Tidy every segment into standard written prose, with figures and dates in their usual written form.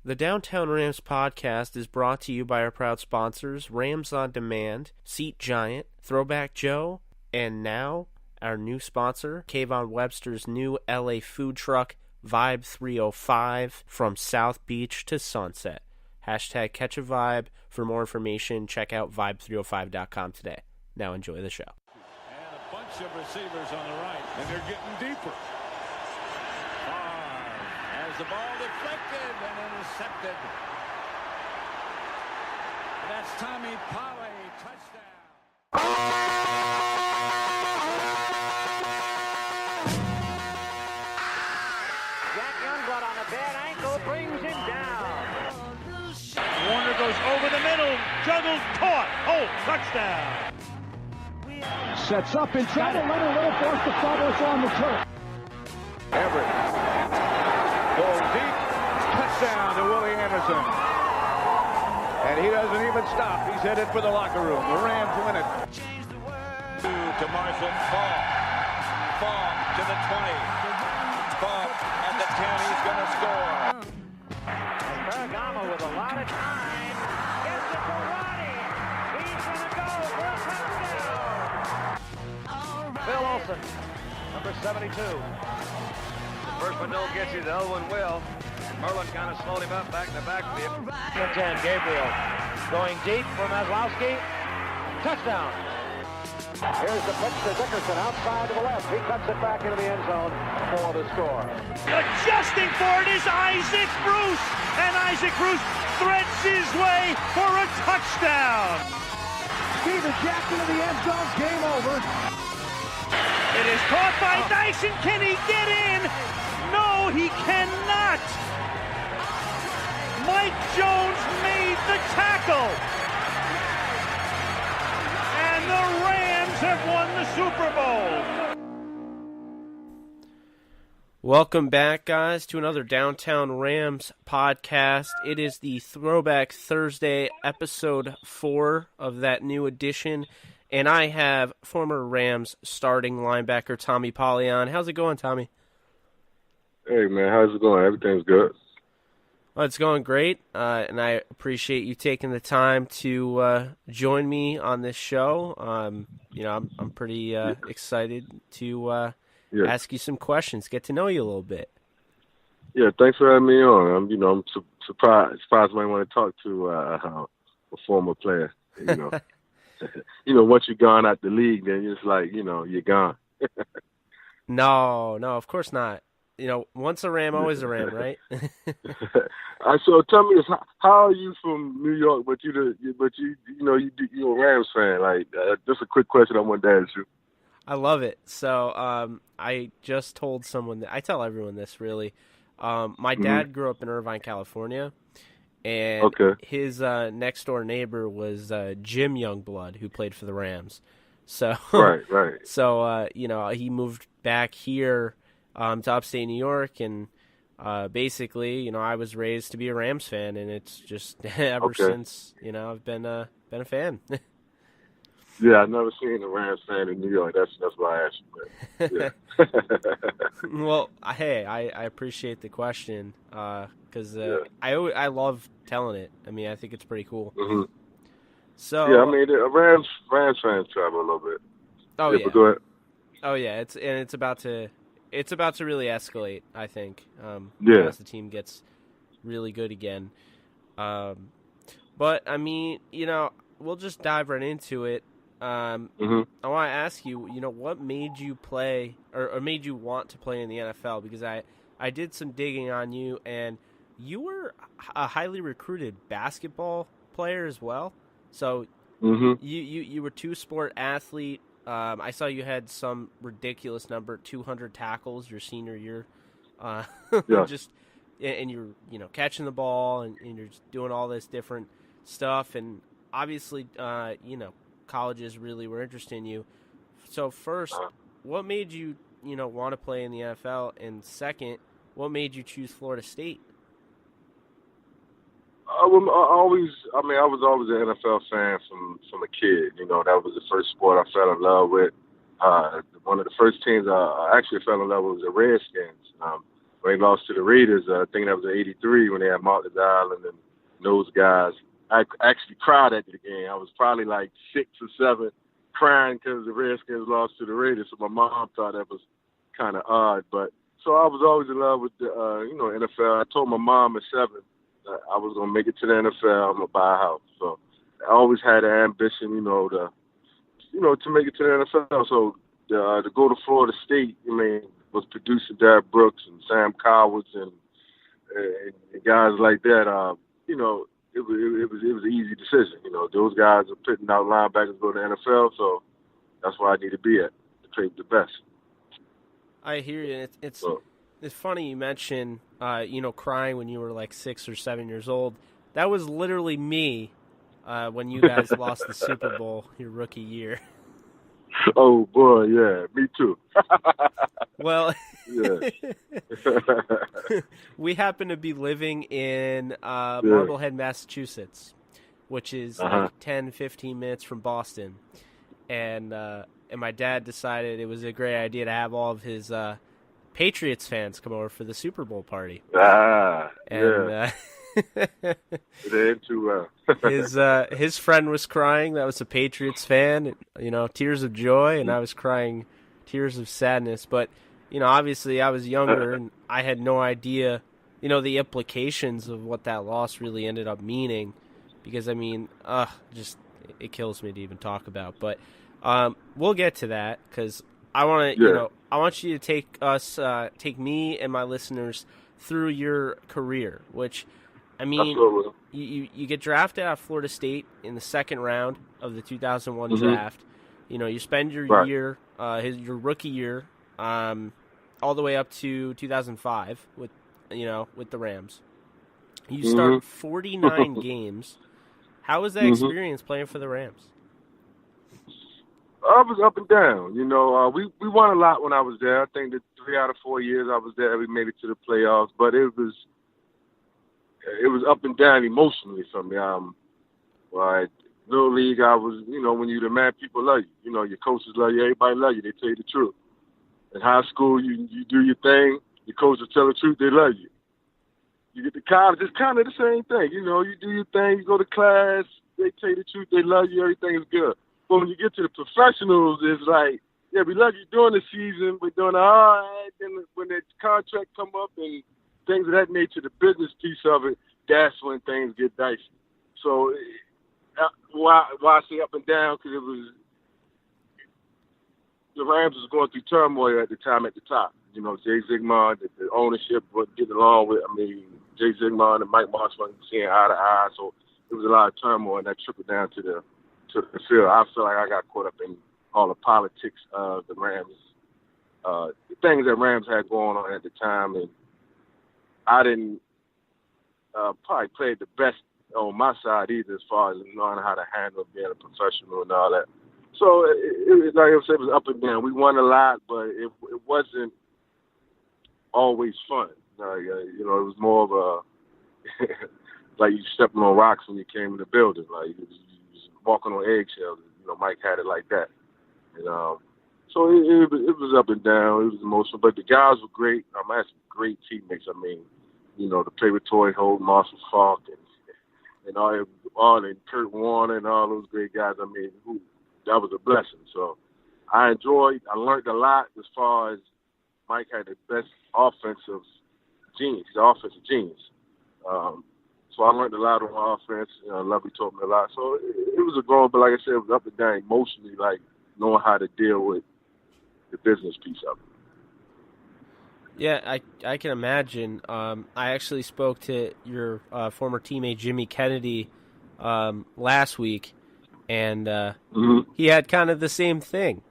The Downtown Rams podcast is brought to you by our proud sponsors, Rams on Demand, Seat Giant, Throwback Joe, and now our new sponsor, Kayvon Webster's new LA food truck, Vibe 305, from South Beach to Sunset. Hashtag catch a vibe. For more information, check out vibe305.com today. Now enjoy the show. And a bunch of receivers on the right, and they're getting deeper. As the ball deflected and intercepted. That's Tommy Polley, touchdown. Jack Youngblood on a bad ankle brings him down. Warner goes over the middle, juggles, caught. Oh, touchdown. Sets up in trouble. Leonard Little forced to fumble on the turf. Everett. Ball deep, touchdown to Willie Anderson. And he doesn't even stop. He's headed for the locker room. The Rams win it. To Marshall, Fall to the 20. Fall at the 10. He's going to score. Ferragamo with a lot of time. Gets it to Ronnie. He's going to go for a touchdown. Phil Olsen, number 72. First one don't get you, the other one will. Merlin kind of slowed him up back in the backfield. 10, Gabriel going deep for Maslowski. Touchdown. Here's the pitch to Dickerson outside to the left. He cuts it back into the end zone for the score. Adjusting for it is Isaac Bruce. And Isaac Bruce threads his way for a touchdown. Steven Jackson in the end zone. Game over. It is caught by Dyson. Can he get in? No, he cannot. Mike Jones made the tackle. And the Rams have won the Super Bowl. Welcome back, guys, to another Downtown Rams podcast. It is the Throwback Thursday, episode 4 of that new edition. And I have former Rams starting linebacker Tommy Polley on. How's it going, Tommy? Hey, man, how's it going? Everything's good. Well, it's going great, and I appreciate you taking the time to join me on this show. I'm pretty excited to ask you some questions, get to know you a little bit. Yeah, thanks for having me on. I'm surprised somebody want to talk to a former player. Once you're gone out the league, then it's like, you're gone. No, of course not. Once a Ram, always a Ram, right? So tell me this: how are you from New York, but you're a Rams fan? Like, just a quick question I wanted to ask you. I love it. So, I just told someone I tell everyone this really. My dad grew up in Irvine, California, and his next door neighbor was Jim Youngblood, who played for the Rams. So, right. So, he moved back here to upstate New York, and basically, I was raised to be a Rams fan, and it's just ever since, I've been a fan. Yeah, I've never seen a Rams fan in New York. That's why I asked you. Yeah. Well, hey, I appreciate the question because I love telling it. I mean, I think it's pretty cool. Mm-hmm. So yeah, I mean, Rams fans travel a little bit. Oh yeah. But go ahead. Oh yeah, it's about to really escalate, I think. As the team gets really good again. But I mean, we'll just dive right into it. I want to ask you, what made you play or made you want to play in the NFL? Because I did some digging on you, and you were a highly recruited basketball player as well. So you were two-sport athlete. I saw you had some ridiculous number, 200 tackles your senior year. Just and you're catching the ball and you're just doing all this different stuff, and obviously colleges really were interested in you. So first, what made you want to play in the NFL, and second, what made you choose Florida State? I was always an NFL fan from a kid. That was the first sport I fell in love with. One of the first teams I actually fell in love with was the Redskins. when they lost to the Raiders. I think that was in '83 when they had Marcus Allen and those guys. I actually cried at the game. I was probably like 6 or 7, crying because the Redskins lost to the Raiders. So my mom thought that was kind of odd. But so I was always in love with the NFL. I told my mom at 7 that I was gonna make it to the NFL. I'm gonna buy a house. So I always had an ambition, to make it to the NFL. So to go to Florida State, was producing Derek Brooks and Sam Cowards and guys like that. It was an easy decision. Those guys are putting out linebackers to go to the NFL, so that's where I need to be at to play with the best. I hear you. It's funny you mention crying when you were like 6 or 7 years old. That was literally me when you guys lost the Super Bowl your rookie year. Oh boy, yeah, me too. Well, we happen to be living in Marblehead, Massachusetts, which is like 10, 15 minutes from Boston. And my dad decided it was a great idea to have all of his Patriots fans come over for the Super Bowl party. They're too his friend was crying. That was a Patriots fan. Tears of joy, and I was crying tears of sadness. But obviously I was younger and I had no idea, the implications of what that loss really ended up meaning. Because it kills me to even talk about. But we'll get to that because I want to, I want you to take me and my listeners through your career, which. You get drafted out of Florida State in the second round of the 2001 draft. You spend your year, your rookie year, all the way up to 2005 with the Rams. You start 49 games. How was that experience playing for the Rams? I was up and down. We won a lot when I was there. I think the 3 out of 4 years I was there, we made it to the playoffs, but it was up and down emotionally for me. Little league, I was, when you're the man, people love you. Your coaches love you. Everybody love you. They tell you the truth. In high school, you do your thing. Your coaches tell the truth. They love you. You get to college, it's kind of the same thing. You do your thing. You go to class. They tell you the truth. They love you. Everything is good. But when you get to the professionals, it's like, yeah, we love you during the season. We're doing all right. Then when the contract come up and things of that nature, the business piece of it, that's when things get dicey. So why I say up and down? Because the Rams was going through turmoil at the time at the top. Jay Zigmund, the ownership wasn't getting along with. Jay Zigmund and Mike Marsh wasn't seeing eye to eye. So there was a lot of turmoil, and that trickled down to the field. I feel like I got caught up in all the politics of the Rams, the things that Rams had going on at the time, and I didn't probably play the best on my side either as far as knowing how to handle being a professional and all that. So, it like I said, it was up and down. We won a lot, but it wasn't always fun. It was more of a, like you stepping on rocks when you came in the building. Like you was walking on eggshells. Mike had it like that. So it was up and down. It was emotional. But the guys were great. I had some great teammates. To play with Torrey Holt, Marshall Falk, and all and Kurt Warner and all those great guys. That was a blessing. So I learned a lot as far as Mike had the best offensive genius. He's an offensive genius. So I learned a lot on offense. Lovey taught me a lot. So it was a growing, but like I said, it was up and down emotionally, like knowing how to deal with the business piece of it. Yeah, I can imagine. I actually spoke to your former teammate Jimmy Kennedy last week, and he had kind of the same thing.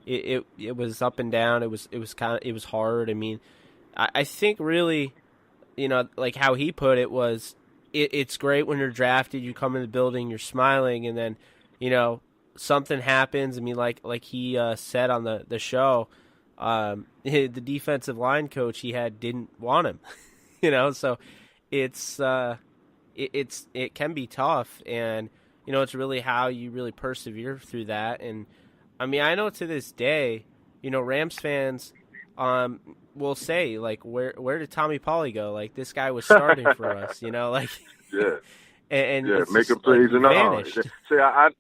It was up and down. It was hard. I think really, like how he put it was, it's great when you're drafted. You come in the building, you're smiling, and then something happens. Like he said on the show. The defensive line coach he had didn't want him, so it can be tough, and it's really how you really persevere through that. And I know to this day, Rams fans, will say, like, where did Tommy Polley go? Like, this guy was starting for us, you know, like. Yeah. And yeah, it's making just, plays like, and all. vanished. See, I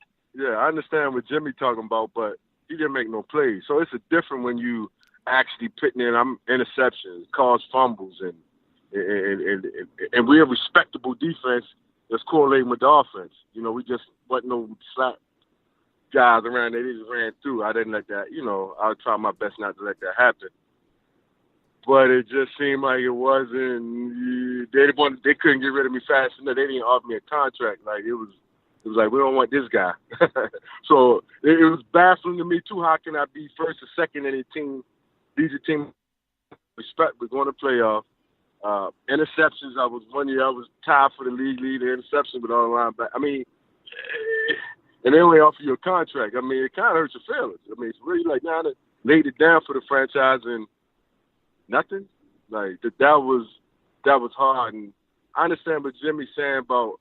understand what Jimmy talking about, but he didn't make no plays. So it's a different when you actually putting in interceptions, cause fumbles, and we're a respectable defense that's correlating with the offense. You know, we just wasn't no slap guys around there. They just ran through. I didn't let that. You know, I try my best not to let that happen. But it just seemed like it wasn't. They couldn't get rid of me fast enough. They didn't offer me a contract. Like it was like, we don't want this guy. So it was baffling to me too. How can I be first or second in a team? These are team respect. We're going to playoff. Interceptions. One year I was tied for the league lead in interception with all the linebackers. I mean, and they only offer you a contract. I mean, it kind of hurts your feelings. I mean, it's really like now they laid it down for the franchise and nothing. Like that was hard. And I understand what Jimmy's saying about,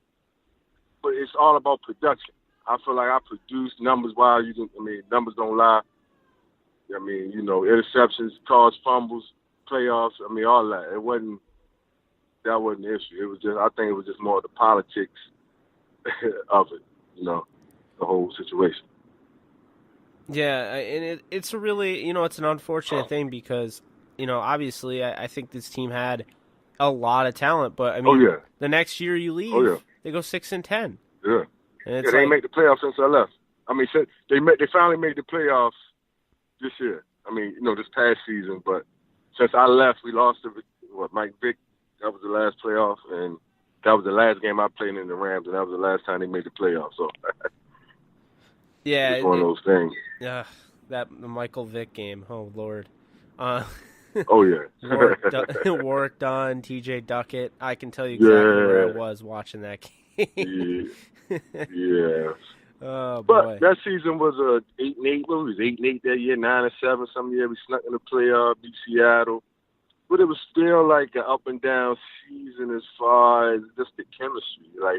but it's all about production. I feel like I produced numbers wise. Numbers don't lie. I mean, you know, interceptions, caused fumbles, playoffs. I mean, all that. That wasn't the issue. It was just, I think it was just more the politics of it. You know, the whole situation. Yeah, and it's a really, you know, it's an unfortunate thing because, you know, obviously I think this team had a lot of talent, but I mean, the next year you leave, they go 6-10. Yeah, and they didn't make the playoffs since I left. I mean, they finally made the playoffs this year. I mean, you know, this past season, but since I left, we lost to Mike Vick. That was the last playoff, and that was the last game I played in the Rams, and that was the last time they made the playoffs. So, yeah, it's one of those things. Yeah, the Michael Vick game. Oh Lord. Oh yeah. Warwick Dunn, TJ Duckett. I can tell you exactly where I was watching that game. Yeah. Oh boy. But that season was 8-8. What was 8-8 that year? 9-7. Some year we snuck in the playoff, beat Seattle. But it was still like an up and down season as far as just the chemistry. Like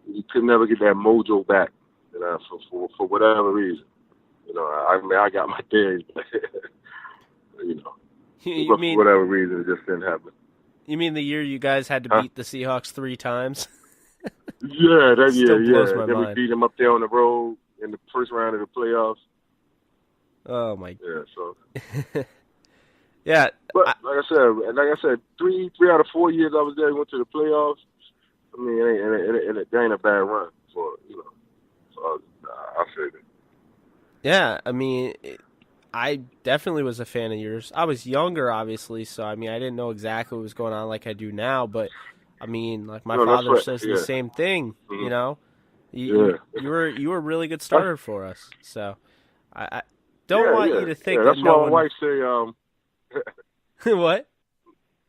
you could never get that mojo back, you know, for whatever reason. You know, I mean, I got my days, but you know, for whatever reason, it just didn't happen. You mean the year you guys had to beat the Seahawks 3 times? Yeah, that year, blows my Then mind. we beat them up there on the road in the first round of the playoffs. Oh my! Yeah, so. Yeah, but like I said, three out of 4 years I was there, we went to the playoffs. I mean, it ain't a bad run for, you know. So I figured. Yeah, I mean, I definitely was a fan of yours. I was younger, obviously, so I mean, I didn't know exactly what was going on like I do now. But I mean, like my father says the same thing. Mm-hmm. You know, you were a really good starter for us. So I don't want you to think that that's no why one. My wife say. What?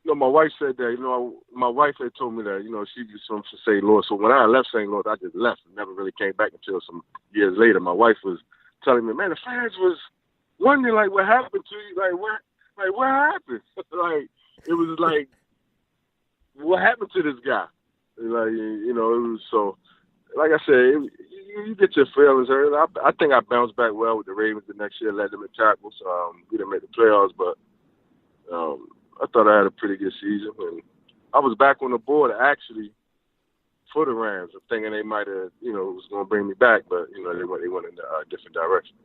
No, my wife said that. You know, my wife had told me that. You know, she was from St. Louis. So when I left St. Louis, I just left and never really came back until some years later. My wife was telling me, man, the fans was wondering like what happened to you, what happened? Like it was like what happened to this guy? Like, you know, it was so. Like I said, you get your feelings hurt. I think I bounced back well with the Ravens the next year, led them in tackles. We didn't make the playoffs, but I thought I had a pretty good season. And I was back on the board actually for the Rams. I'm thinking they might have, you know, was going to bring me back, but you know, they went in a different direction.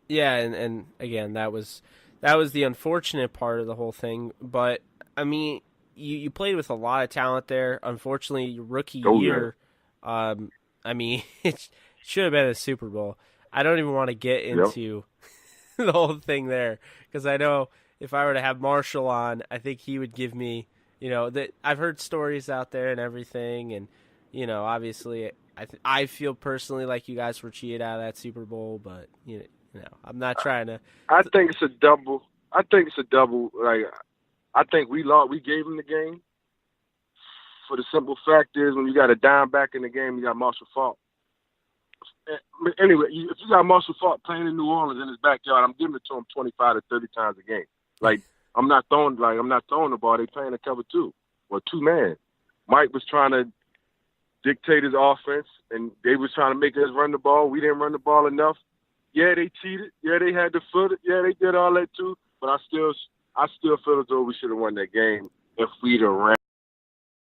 Yeah, and again, that was the unfortunate part of the whole thing. But I mean, you played with a lot of talent there. Unfortunately, your rookie year, I mean, it should have been a Super Bowl. I don't even want to get into the whole thing there because I know if I were to have Marshall on, I think he would give me, you know, that I've heard stories out there and everything, and you know, obviously, I feel personally like you guys were cheated out of that Super Bowl, but you know, I'm not trying to. I think it's a double. Like, I think we gave him the game. For the simple fact is, when you got a dime back in the game, you got Marshall Faulk. Anyway, if you got Marshall Faulk playing in New Orleans in his backyard, I'm giving it to him 25 to 30 times a game. Like, I'm not throwing the ball. They playing a cover 2 or 2-man. Mike was trying to dictate his offense, and they was trying to make us run the ball. We didn't run the ball enough. Yeah, they cheated. Yeah, they had the foot. Yeah, they did all that too. But I still feel as though we should have won that game if we'd have ran